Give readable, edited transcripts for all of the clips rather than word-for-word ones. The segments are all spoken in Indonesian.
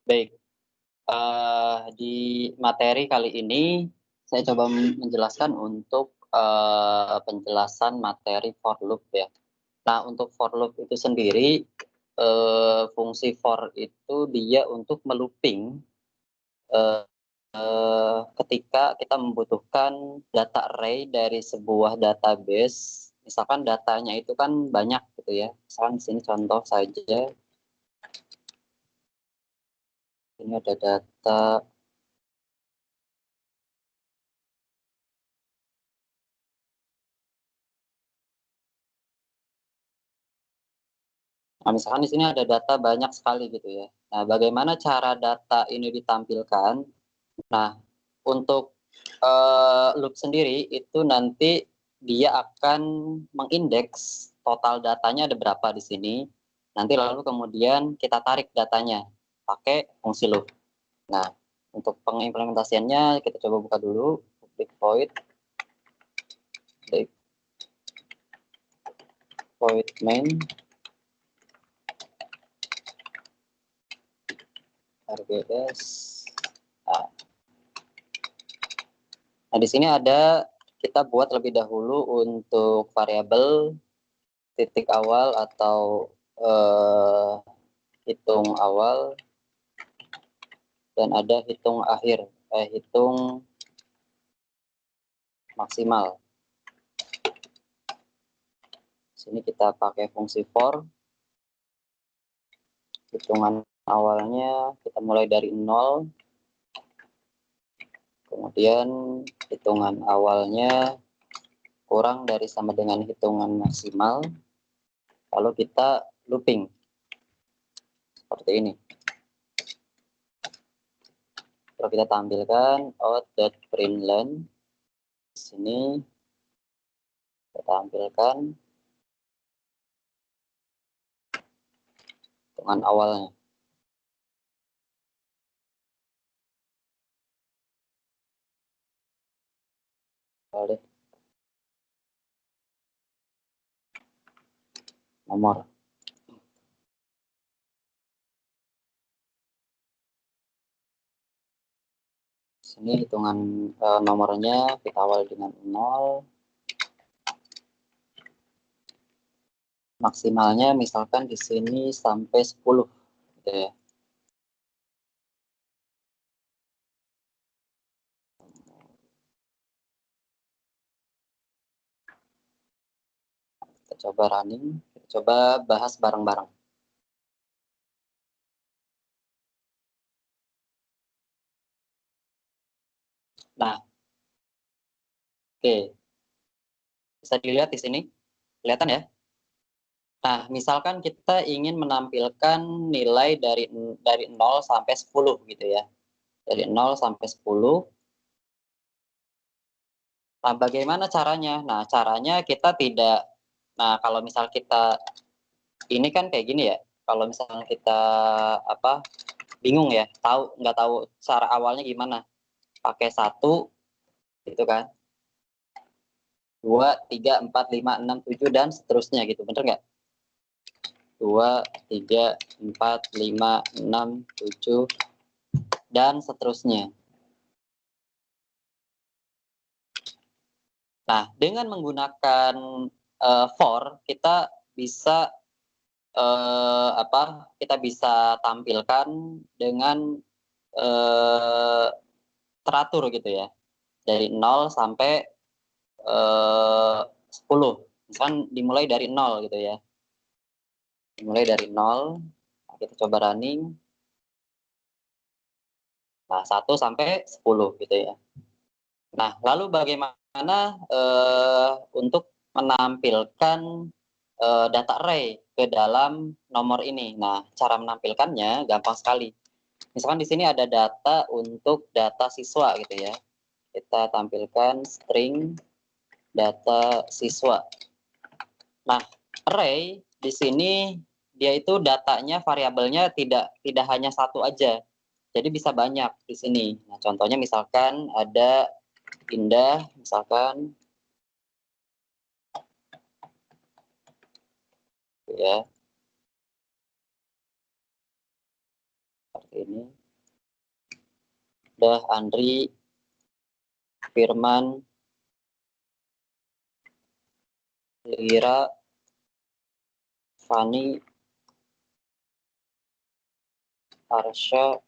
Baik, di materi kali ini saya coba menjelaskan untuk, penjelasan materi for loop ya. Nah, untuk for loop itu sendiri, fungsi for itu dia untuk me-looping, eee ketika kita membutuhkan data array dari sebuah database, misalkan datanya itu kan banyak gitu ya, misalkan di sini contoh saja, ini ada data. Nah, misalkan di sini ada data banyak sekali gitu ya. Nah, bagaimana cara data ini ditampilkan? Nah, untuk, loop sendiri itu nanti dia akan mengindeks total datanya ada berapa di sini, nanti lalu kemudian kita tarik datanya pakai fungsi loop. Nah, untuk pengimplementasiannya kita coba buka dulu public void main rgs. Nah, di sini ada kita buat lebih dahulu untuk variabel titik awal atau hitung awal dan ada hitung akhir, hitung maksimal. Sini kita pakai fungsi for. Hitungan awalnya kita mulai dari 0. Kemudian hitungan awalnya kurang dari sama dengan hitungan maksimal. Lalu kita looping. Seperti ini. Lalu kita tampilkan out.println. Di sini kita tampilkan hitungan awalnya. Boleh. Nomor. Sini hitungan nomornya kita awal dengan 0. Maksimalnya misalkan di sini sampai 10 gitu ya. Kita coba running, kita coba bahas bareng-bareng. Nah, oke. Bisa dilihat di sini? Kelihatan ya? Nah, misalkan kita ingin menampilkan nilai dari 0 sampai 10 gitu ya. Dari 0 sampai 10. Nah, bagaimana caranya? Nah, caranya kita tidak, nah kalau misal kita, ini kan kayak gini ya, kalau misalnya kita bingung ya, nggak tahu cara awalnya gimana, pakai 1 gitu kan, 2, 3, 4, 5, 6, 7 dan seterusnya gitu, bener nggak? 2, 3, 4, 5, 6, 7 dan seterusnya. Nah, dengan menggunakan for kita bisa kita bisa tampilkan dengan teratur gitu ya, dari 0 sampai 10. Misalkan dimulai dari 0 gitu ya. Dimulai dari 0, nah kita coba running. Nah, 1 sampai 10 gitu ya. Nah, lalu bagaimana untuk menampilkan data array ke dalam nomor ini? Nah, cara menampilkannya gampang sekali. Misalkan di sini ada data untuk data siswa gitu ya. Kita tampilkan string data siswa. Nah, array di sini dia itu datanya variabelnya tidak hanya satu aja. Jadi bisa banyak di sini. Nah, contohnya misalkan ada Indah, misalkan ya. seperti ini. Udah Andri, Firman, Lira, Fani, Arsya,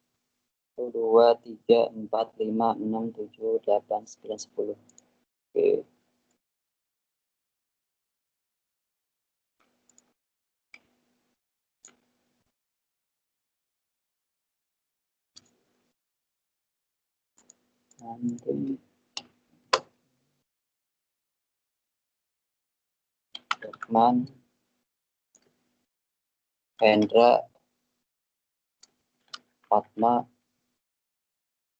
1, 2, 3, 4, 5, 6, 7, 8, 9, 10. Oke. Nanti Firman, Hendra, Fatma,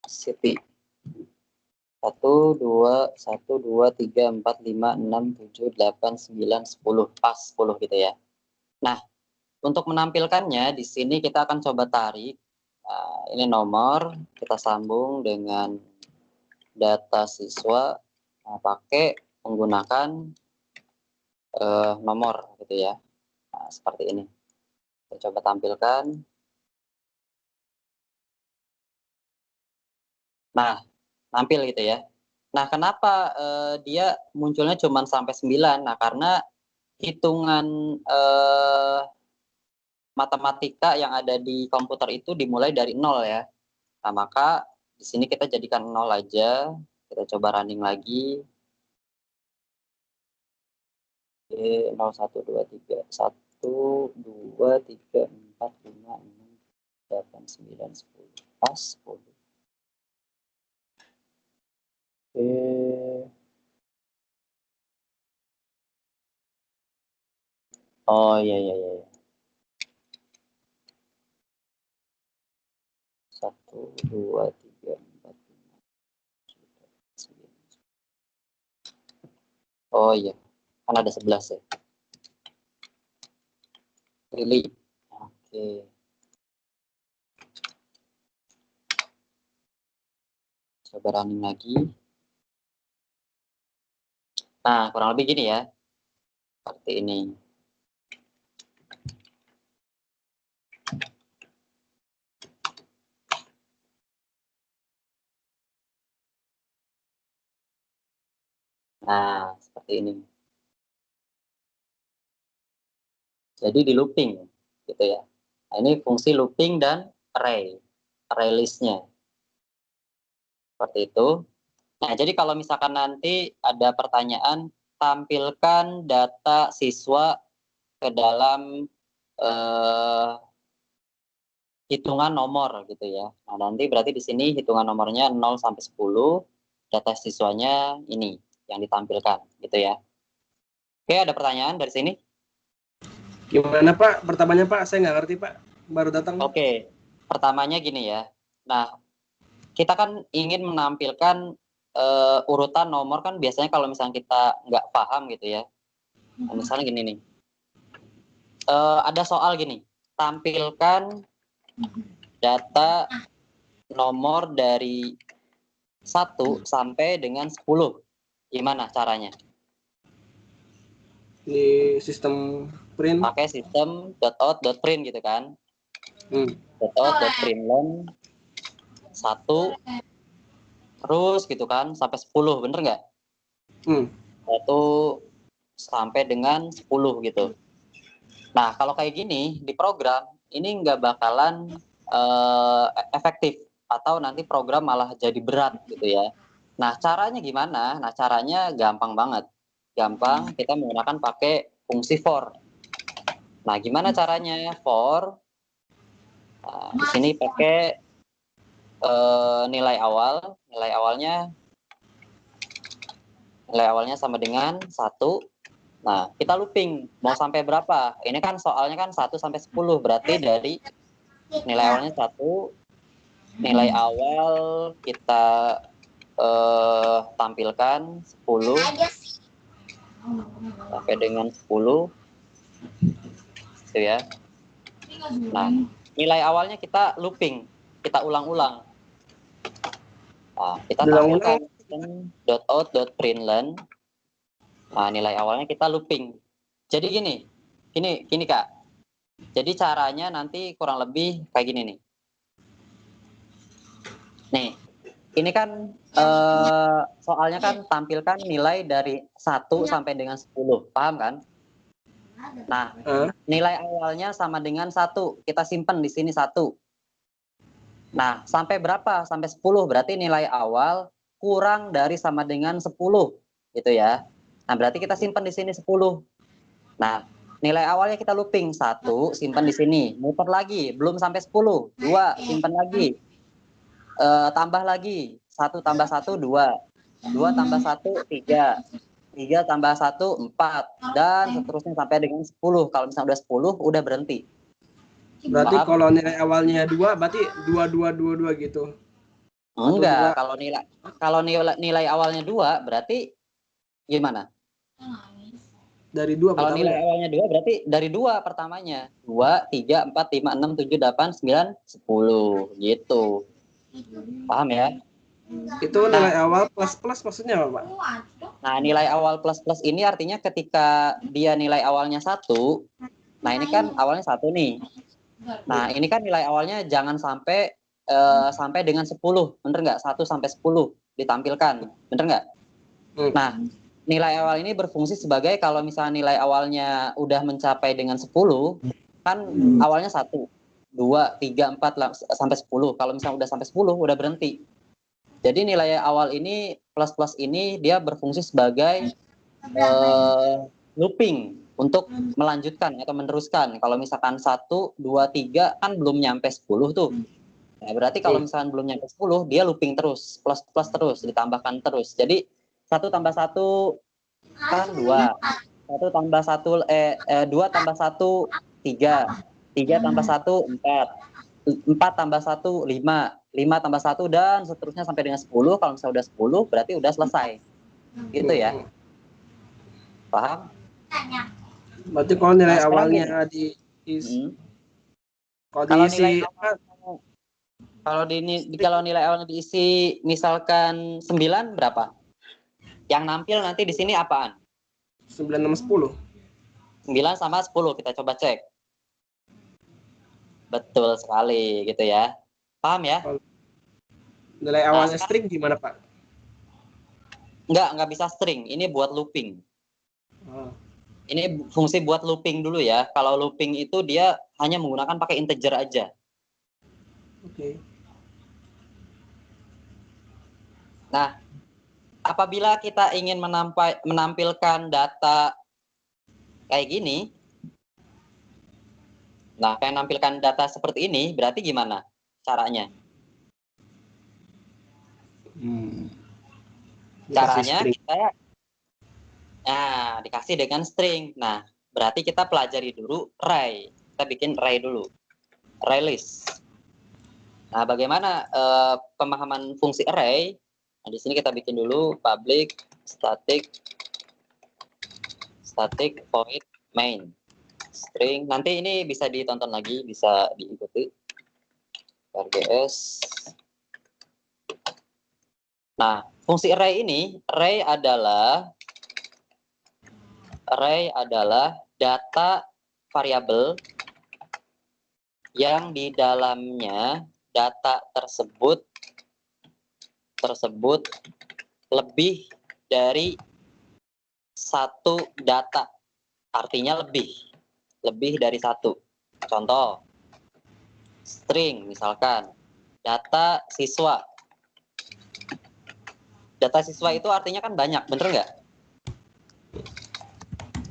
Siti. 1, 2, 3, 4, 5, 6, 7, 8, 9, 10. Pas 10 gitu ya. Nah, untuk menampilkannya di sini kita akan coba tarik. Nah, ini nomor, kita sambung dengan data siswa pakai menggunakan nomor gitu ya. Nah, seperti ini. Kita coba tampilkan. Nah, nampil gitu ya. Nah, kenapa dia munculnya cuma sampai 9? Nah, karena hitungan matematika yang ada di komputer itu dimulai dari 0 ya. Nah, maka di sini kita jadikan 0 aja. Kita coba running lagi. Oke, 0, 1, 2, 3. 1, 2, 3, 4, 5, 6, 8, 9, 10. Pas 10. Oke. Oh, iya, iya, iya. 1, 2, 3, 4, 5, 9. Oh iya, kan ada 11 ya. Pilih. Oke. Coba running lagi. Nah, kurang lebih gini ya. Seperti ini. Nah, seperti ini. Jadi di looping gitu ya. Nah, ini fungsi looping dan array list-nya. Seperti itu. Nah, jadi kalau misalkan nanti ada pertanyaan, tampilkan data siswa ke dalam hitungan nomor gitu ya. Nah, nanti berarti di sini hitungan nomornya 0 sampai 10, data siswanya ini yang ditampilkan gitu ya. Oke, ada pertanyaan dari sini? Gimana Pak? Pertamanya Pak, saya nggak ngerti Pak, baru datang. Oke, pertamanya gini ya. Nah, kita kan ingin menampilkan urutan nomor kan biasanya kalau misalnya kita nggak paham gitu ya. Nah, misalnya gini nih, ada soal gini, tampilkan data nomor dari 1 sampai dengan 10. Gimana caranya? Di sistem print. Pakai sistem .out.print gitu kan. .out.println 1 terus gitu kan sampai 10, bener nggak? 1 sampai dengan 10 gitu. Nah, kalau kayak gini di program ini nggak bakalan efektif atau nanti program malah jadi berat gitu ya. Nah, caranya gimana? Nah, caranya gampang banget. Gampang, kita menggunakan pakai fungsi for. Nah, gimana caranya? For di sini pakai nilai awalnya sama dengan 1. Nah, kita looping mau sampai berapa? Ini kan soalnya kan 1 sampai 10, berarti dari nilai awalnya 1, nilai awal kita tampilkan 10 sampai dengan 10 gitu ya. Nah, nilai awalnya kita looping, kita ulang-ulang. Nah, kita tampilkan .out.println. Nah, nilai awalnya kita looping. Jadi gini Kak. Jadi caranya nanti kurang lebih kayak gini nih. Nih, ini kan soalnya kan tampilkan nilai dari 1 sampai dengan 10, paham kan? Nah, nilai awalnya sama dengan 1, kita simpen di sini 1. Nah, sampai berapa? Sampai 10, berarti nilai awal kurang dari sama dengan 10, gitu ya. Nah, berarti kita simpen di sini 10. Nah, nilai awalnya kita looping, 1 simpen di sini, muter lagi, belum sampai 10, 2 simpen lagi, tambah lagi, 1 tambah 1, 2, 2 tambah 1, 3, 3 tambah 1, 4, dan seterusnya sampai dengan 10. Kalau misalnya udah 10, udah berhenti. Berarti Paham? kalau nilai awalnya 2, berarti 2 gitu. Enggak, Atau 2. kalau nilai awalnya 2, berarti gimana? Dari 2 Kalau nilai pertamanya. awalnya 2, berarti dari 2 pertamanya. 2, 3, 4, 5, 6, 7, 8, 9, 10, gitu. Paham ya? Itu nilai awal plus maksudnya apa, Pak? Nah, nilai awal plus ini artinya ketika dia nilai awalnya 1, nah ini kan awalnya 1 nih. Nah, ini kan nilai awalnya jangan sampai sampai dengan 10, bener nggak? 1 sampai 10 ditampilkan, bener nggak? Nah, nilai awal ini berfungsi sebagai kalau misalnya nilai awalnya udah mencapai dengan 10, kan awalnya 1, 2, 3, 4 sampai 10. Kalau misalnya udah sampai 10, udah berhenti. Jadi nilai awal ini plus ini dia berfungsi sebagai looping untuk melanjutkan atau meneruskan. Kalau misalkan 1, 2, 3 kan belum nyampe 10 tuh. Nah, berarti kalau misalkan belum nyampe 10, dia looping terus, plus terus, ditambahkan terus. Jadi 1 tambah 1 kan 2. 1 tambah 1 2 tambah 1 3. 3 tambah 1 4. 4 tambah 1 5. 5 tambah 1 dan seterusnya sampai dengan 10. Kalau misalnya udah 10 berarti udah selesai. Gitu ya. Paham? Berarti kalau nilai Nah, sekarang awalnya gini. kalau Kalau nilai diisi awalnya kalau nilai awalnya diisi misalkan 9 berapa? Yang nampil nanti di sini apaan? 9 sama 10. 9 sama 10 kita coba cek. Betul sekali gitu ya. Paham ya? Nilai Nah, awalnya sekarang string gimana, Pak? nggak bisa string. Ini buat looping. Oh. Ini fungsi buat looping dulu ya. Kalau looping itu dia hanya menggunakan pakai integer aja. Oke. Nah, apabila kita ingin menampilkan data kayak gini, nah kayak menampilkan data seperti ini, berarti gimana caranya? Caranya kita dikasih dengan string. Nah, berarti kita pelajari dulu array. Kita bikin array dulu. Array list. Nah, bagaimana pemahaman fungsi array? Nah, di sini kita bikin dulu public static void main string. Nanti ini bisa ditonton lagi, bisa diikuti. RGS. Nah, fungsi array ini, array adalah data variabel yang di dalamnya data tersebut lebih dari satu data. Artinya lebih dari satu. Contoh, string misalkan, data siswa. Data siswa itu artinya kan banyak, bener nggak?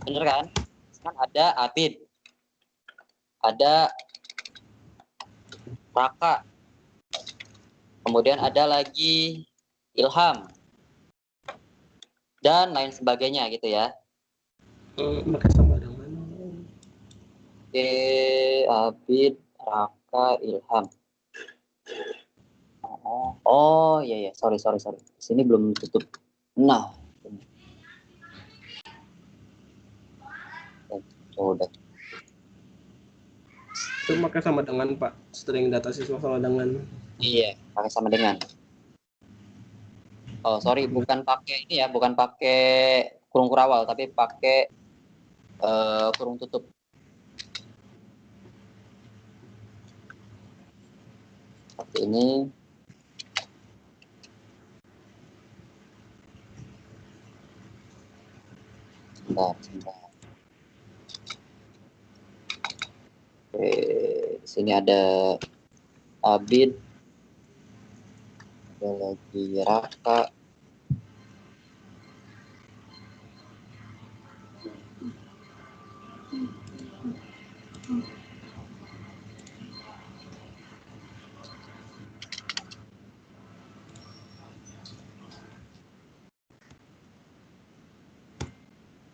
Bener kan? Kan ada Abid, ada Raka, kemudian ada lagi Ilham, dan lain sebagainya gitu ya. Pakai sama dengan. Abid, Raka, Ilham. Oh iya, sorry. Sini belum tutup. Nah, udah. Itu pakai sama dengan, Pak. String data siswa sama dengan. Iya, pakai sama dengan. Oh, sorry, bukan pakai ini ya, bukan pakai kurung kurawal, tapi pakai kurung tutup. Seperti ini. Sebentar. Oke, di sini ada Abid, ada lagi Raka.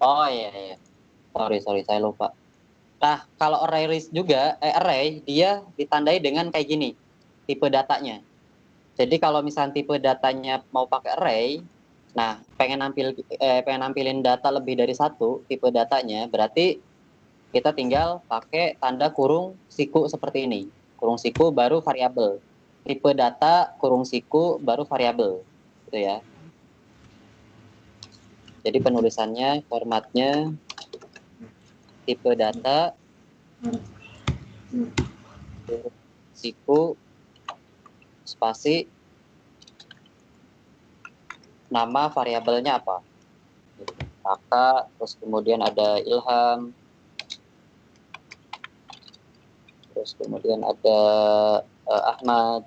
Oh iya. Sorry, saya lupa. Nah, kalau array list juga, array dia ditandai dengan kayak gini, tipe datanya. Jadi kalau misalnya tipe datanya mau pakai array, nah pengen nampilin data lebih dari satu tipe datanya, berarti kita tinggal pakai tanda kurung siku seperti ini. Kurung siku baru variabel. Tipe data kurung siku baru variabel, gitu ya. Jadi penulisannya, formatnya tipe data siku spasi nama variabelnya apa. Kakak, terus kemudian ada Ilham, terus kemudian ada Ahmad,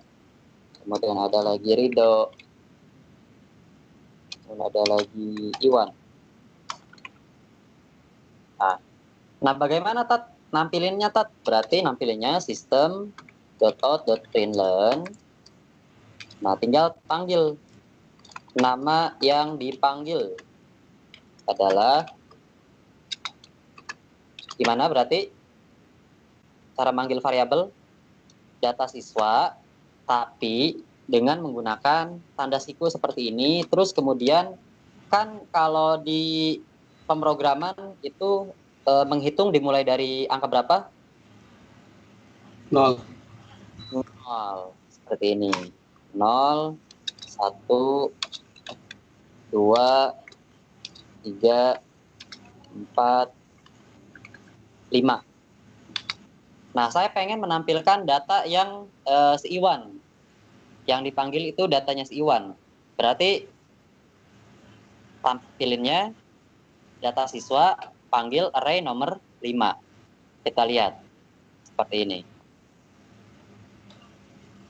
kemudian ada lagi Ridho, kemudian ada lagi Iwan. Nah bagaimana Tat nampilinnya Tat? Berarti nampilinnya system.out.println. Nah tinggal panggil. Nama yang dipanggil adalah gimana berarti cara manggil variabel data siswa, tapi dengan menggunakan tanda siku seperti ini. Terus kemudian kan kalau di pemrograman itu menghitung dimulai dari angka berapa? 0. Seperti ini. 0, 1, 2, 3, 4, 5. Nah, saya pengen menampilkan data yang si Iwan. Yang dipanggil itu datanya si Iwan. Berarti tampilinnya data siswa panggil array nomor 5. Kita lihat seperti ini.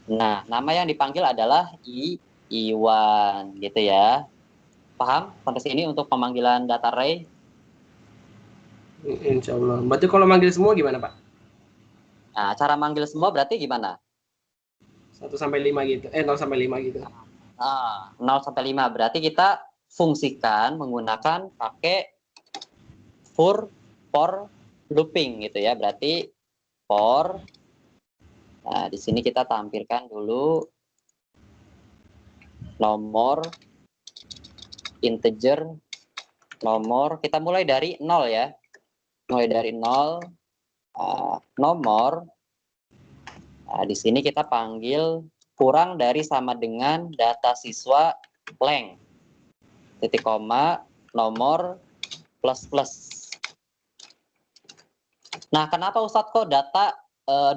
Nah, nama yang dipanggil adalah Iwan, gitu ya. Paham sampai sini untuk pemanggilan data array? Insya Allah. Berarti kalau manggil semua gimana, Pak? Nah, cara manggil semua berarti gimana? 1 sampai 5 gitu. 0 sampai 5 gitu. 0 sampai 5 berarti kita fungsikan menggunakan pakai for looping gitu ya. Berarti for. Nah, di sini kita tampilkan dulu nomor integer nomor. Kita mulai dari 0 ya. Mulai dari 0 nomor. Nah, di sini kita panggil kurang dari sama dengan data siswa length. Titik koma nomor plus plus. Nah, kenapa Ustadz kok data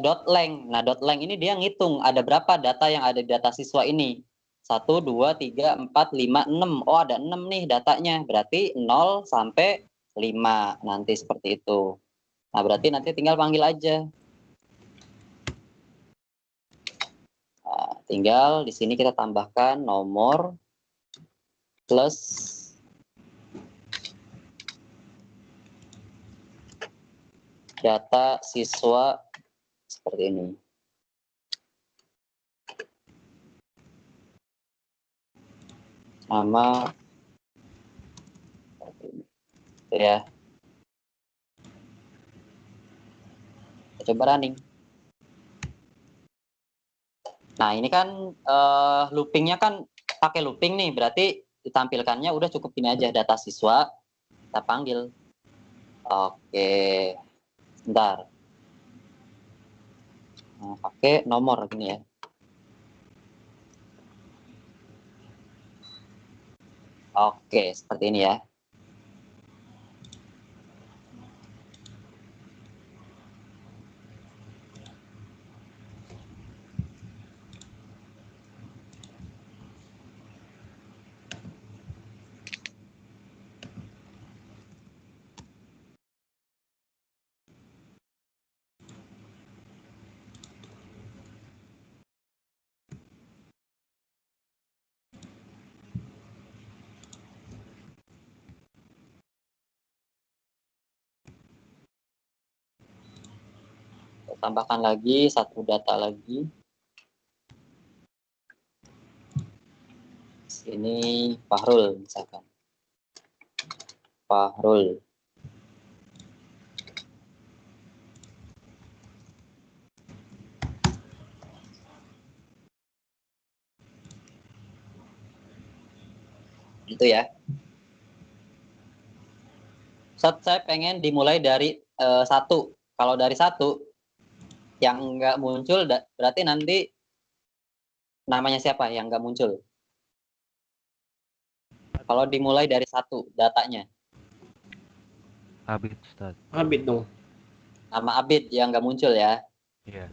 dot length? Nah, dot length ini dia ngitung ada berapa data yang ada di data siswa ini. 1, 2, 3, 4, 5, 6. Oh, ada 6 nih datanya. Berarti 0 sampai 5 nanti seperti itu. Nah, berarti nanti tinggal panggil aja. Nah, tinggal di sini kita tambahkan nomor plus data siswa seperti ini. Nama seperti ini. Ya. Kita coba running. Nah, ini kan loopingnya kan pakai looping nih, berarti ditampilkannya udah cukup ini aja data siswa. Kita panggil. Oke. Bentar. Nah, pakai nomor gini ya. Oke, seperti ini ya. tambahkan lagi satu data lagi. Ini Fahrul misalkan. Fahrul. Gitu ya. Saya pengen dimulai dari 1. Kalau dari 1 yang nggak muncul berarti nanti namanya siapa yang nggak muncul? Kalau dimulai dari 1 datanya. Abid, Ustaz. Abid dong. Nama Abid yang nggak muncul ya. Iya.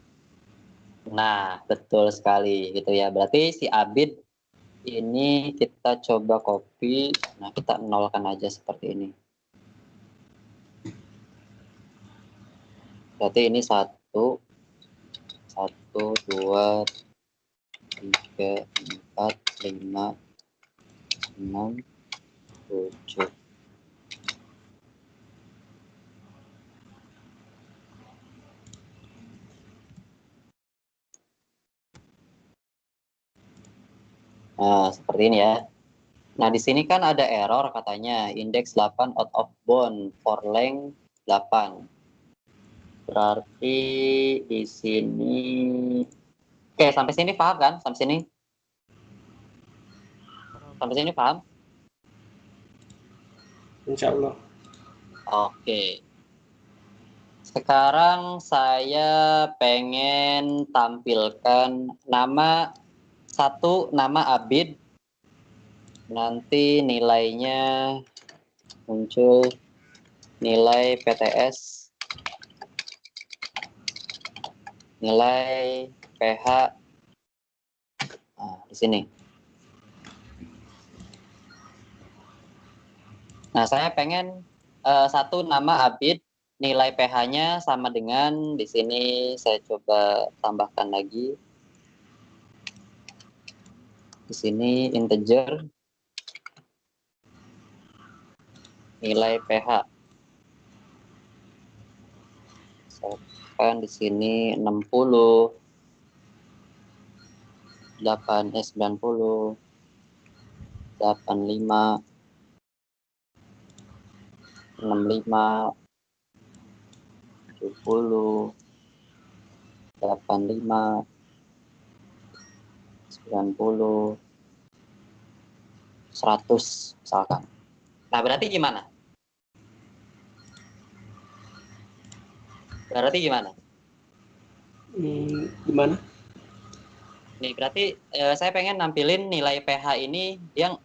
Nah, betul sekali gitu ya. Berarti si Abid ini kita coba copy. Nah, kita nolkan aja seperti ini. Berarti ini 1, 2, 3, 4, 5, 6, 7. Nah, seperti ini ya. Nah, di sini kan ada error katanya indeks 8 out of bound for length 8. Berarti di sini oke, sampai sini paham kan? Sampai sini? Sampai sini paham? Insya Allah. Oke. Sekarang saya pengen tampilkan nama Abid. Nanti nilainya muncul nilai PTS, nilai PH. Nah, di sini. Nah, saya pengen 1 nama Abid, nilai PH-nya sama dengan di sini. Saya coba tambahkan lagi. Di sini integer, nilai PH. Misalkan di sini 60, 90, 85, 65, 70, 85, 90, 100 misalkan. Nah, berarti gimana? Gimana? Nih, berarti saya pengen nampilin nilai PH ini yang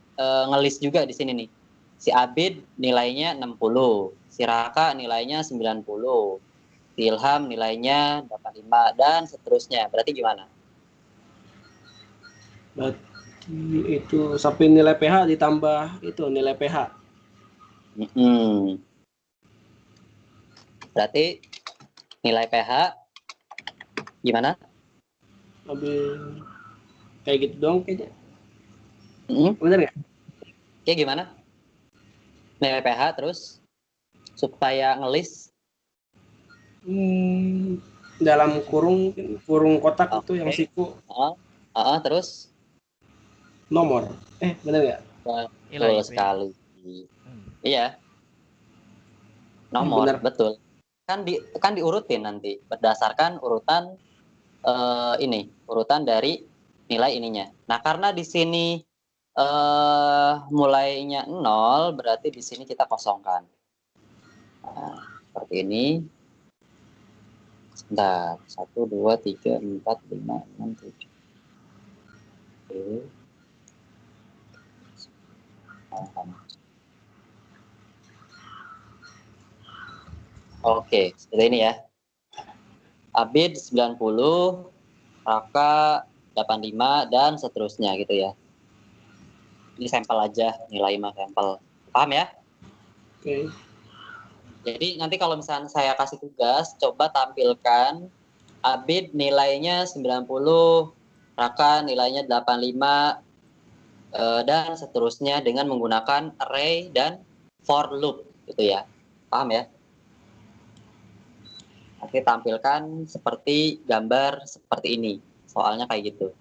ngelis juga di sini nih. Si Abid nilainya 60, si Raka nilainya 90, si Ilham nilainya 85, dan seterusnya. Berarti gimana? Berarti itu sampai nilai PH ditambah itu nilai PH. Berarti nilai PH gimana? Ambil kayak gitu dong kayaknya. Bener nggak? Kayak gimana? Nilai PH terus supaya ngelis dalam kurung kotak itu yang siku terus nomor. Bener nggak? Betul sekali. Iya. Nomor, bener. betul. Kan diurutin nanti berdasarkan urutan urutan dari nilai ininya. Nah, karena di sini mulainya 0, berarti di sini kita kosongkan. Nah, seperti ini. Sebentar, 1, 2, 3, 4, 5, 6, 7. Oke, seperti ini ya. Abid 90, Raka 85, dan seterusnya gitu ya. Ini sampel aja, nilai mah sampel. Paham ya? Oke. Jadi nanti kalau misalnya saya kasih tugas, coba tampilkan Abid nilainya 90, Raka nilainya 85, dan seterusnya dengan menggunakan array dan for loop gitu ya. Paham ya? Nanti tampilkan seperti gambar seperti ini. Soalnya kayak gitu.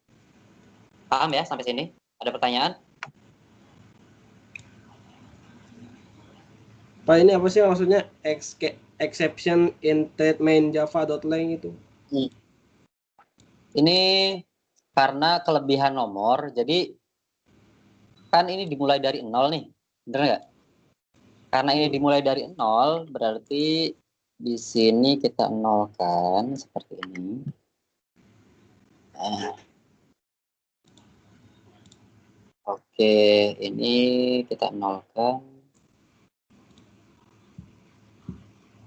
Paham ya sampai sini? Ada pertanyaan? Pak, ini apa sih maksudnya exception in main java.lang itu? Ini karena kelebihan nomor, jadi kan ini dimulai dari 0 nih, bener nggak? Karena ini dimulai dari 0, berarti di sini kita nolkan seperti ini. Oke, ini kita nolkan.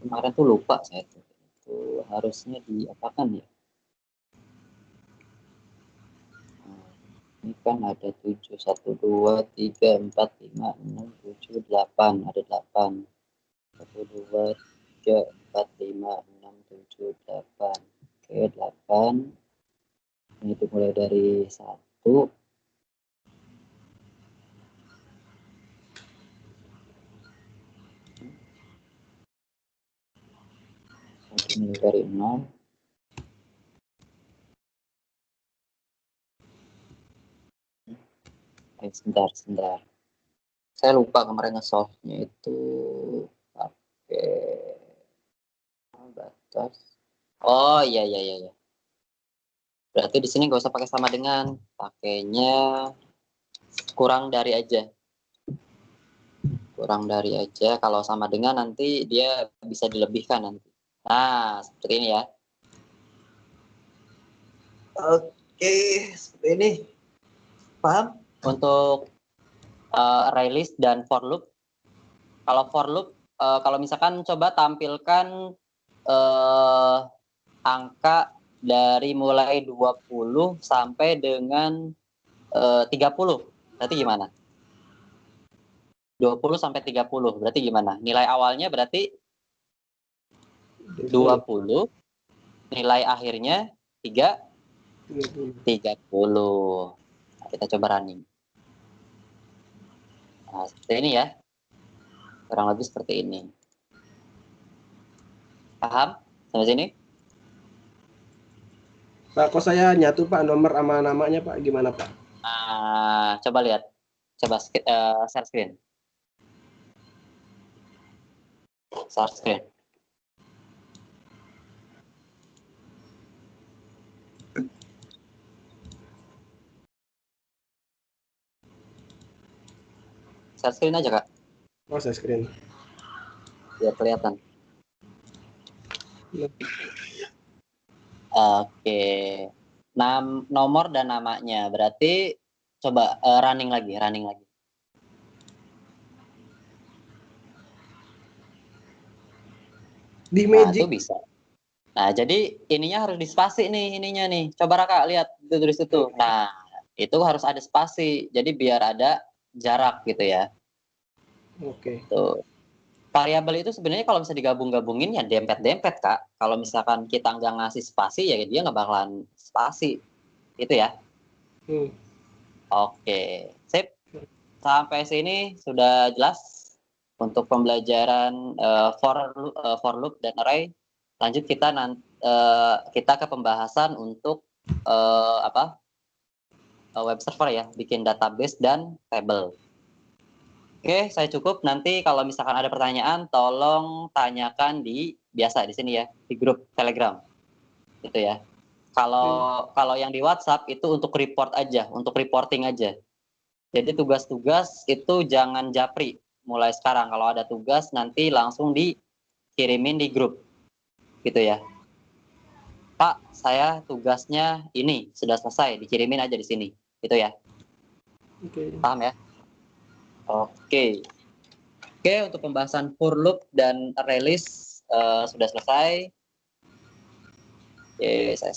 Kemarin tuh lupa saya tuh. Itu harusnya diapakan ya? Ini kan ada 7, 1, 2, 3, 4, 5, 6, 7, 8. Ada 8. 1, 2, 3, 4, 5, 6, 7, 8. Oke, 8. Ini dimulai dari 1. Dimulai dari 0. Sebentar. Saya lupa kemarin nge-solve-nya itu pakai batas. Oh iya. Berarti di sini nggak usah pakai sama dengan, pakainya kurang dari aja. Kurang dari aja. Kalau sama dengan nanti dia bisa dilebihkan nanti. Nah, seperti ini ya. Oke, seperti ini. Paham? Untuk array list dan for loop. Kalau for loop, kalau misalkan coba tampilkan angka dari mulai 20 sampai dengan 30. Berarti gimana? 20 sampai 30. Berarti gimana? Nilai awalnya berarti 20. Nilai akhirnya 30. Nah, kita coba running. Nah, seperti ini ya. Kurang lebih seperti ini. Paham? Sampai sini? Pak, kok saya nyatu Pak nomor sama namanya Pak, gimana Pak? Nah, coba lihat. Coba share screen. Share screen. Share screen aja, Kak. Oh, share screen. Biar kelihatan. Oke. Nomor dan namanya. Berarti coba running lagi. Di Nah, Magic. itu bisa. Nah, jadi ininya harus dispasi nih, ininya nih. Coba Raka lihat itu tulis itu. Nah, itu harus ada spasi. Jadi biar ada jarak gitu ya. Oke. Tuh. Variabel itu sebenarnya kalau bisa digabung-gabungin ya dempet-dempet, Kak. Kalau misalkan kita nggak ngasih spasi ya dia nggak bakalan spasi. Gitu ya. Oke, sip. Sampai sini sudah jelas untuk pembelajaran for loop dan array. Lanjut kita kita ke pembahasan untuk web server ya, bikin database dan table. Oke, saya cukup. Nanti kalau misalkan ada pertanyaan, tolong tanyakan biasa di sini ya, di grup Telegram, gitu ya. Kalau yang di WhatsApp itu untuk report aja, untuk reporting aja. Jadi tugas-tugas itu jangan japri mulai sekarang. Kalau ada tugas nanti langsung dikirimin di grup, gitu ya. Pak, saya tugasnya ini sudah selesai, dikirimin aja di sini, gitu ya. Paham ya? Oke, untuk pembahasan for loop dan array list sudah selesai. Oke, saya